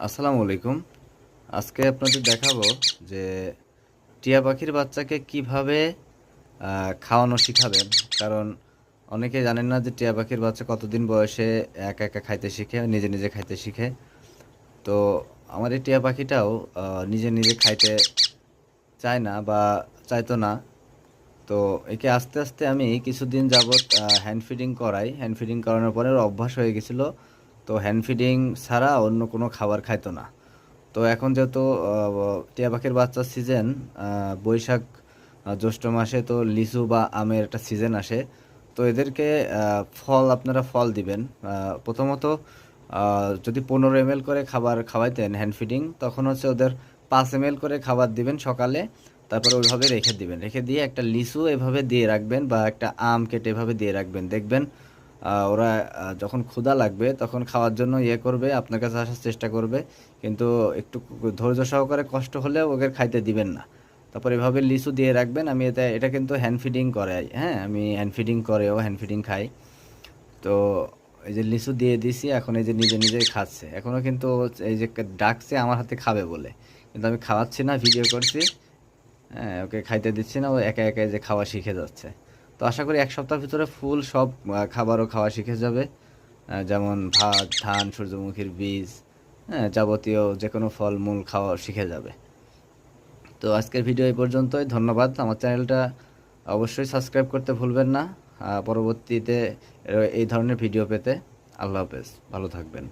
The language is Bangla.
আসসালামু আলাইকুম। আজকে আপনাদের দেখাবো যে টিয়া পাখির বাচ্চাকে কিভাবে খাওয়ানো শিখাবেন। কারণ অনেকে জানেন না যে টিয়া পাখির বাচ্চা কতদিন বয়সে একা একা খাইতে শিখে, নিজে নিজে খাইতে শিখে। তো আমার এই টিয়া পাখিটাও নিজে নিজে খাইতে চায় না বা চাইতো না। তো একে আস্তে আস্তে আমি কিছুদিন যাবৎ হ্যান্ড ফিডিং করাই। হ্যান্ড ফিডিং করানোর পরে ওর অভ্যাস হয়ে গেছিলো। তো হ্যান্ড ফিডিং ছাড়া অন্য কোনো খাবার খাইতো না। তো এখন যেহেতু টিয়া পাখির বাচ্চার সিজন, বৈশাখ জ্যৈষ্ঠ মাসে তো লিচু বা আমের একটা সিজন আসে। তো এদেরকে ফল, আপনারা ফল দিবেন। প্রথমত যদি 15 ml করে খাবার খাওয়াইতেন হ্যান্ড ফিডিং, তখন হচ্ছে ওদের 5 ml করে খাবার দিবেন সকালে। তারপরে ওইভাবে রেখে দিবেন, রেখে দিয়ে একটা লিচু এভাবে দিয়ে রাখবেন বা একটা আম কেটে এভাবে দিয়ে রাখবেন। দেখবেন ওরা যখন ক্ষুধা লাগবে তখন খাওয়ার জন্য ইয়ে করবে, আপনার কাছে আসার চেষ্টা করবে। কিন্তু একটু ধৈর্য সহকারে কষ্ট হলেও ওকে খাইতে দিবেন না। তারপর এভাবে লিচু দিয়ে রাখবেন। আমি এটা কিন্তু হ্যান্ড ফিডিং করাই, হ্যাঁ, আমি হ্যান্ড ফিডিং করেও হ্যান্ড ফিডিং খাই। তো এই যে লিচু দিয়ে দিছি, এখন এই যে নিজে নিজেই খাচ্ছে। এখনও কিন্তু এই যে ডাকছে আমার হাতে খাবে বলে, কিন্তু আমি খাওয়াচ্ছি না, ভিডিও করছি। হ্যাঁ, ওকে খাইতে দিচ্ছি না, ও একা একা এই যে খাওয়া শিখে যাচ্ছে। তো আশা করি 1 সপ্তাহের ভিতরে ফুল সব খাবারও খাওয়া শিখে যাবে। যেমন ভাত, ধান, সূর্যমুখীর বীজ, হ্যাঁ, যাবতীয় যে কোনো ফলমূল খাওয়া শিখে যাবে। তো আজকের ভিডিও এই পর্যন্তই। ধন্যবাদ। আমার চ্যানেলটা অবশ্যই সাবস্ক্রাইব করতে ভুলবেন না পরবর্তীতে এই ধরনের ভিডিও পেতে। আল্লাহ হাফেজ, ভালো থাকবেন।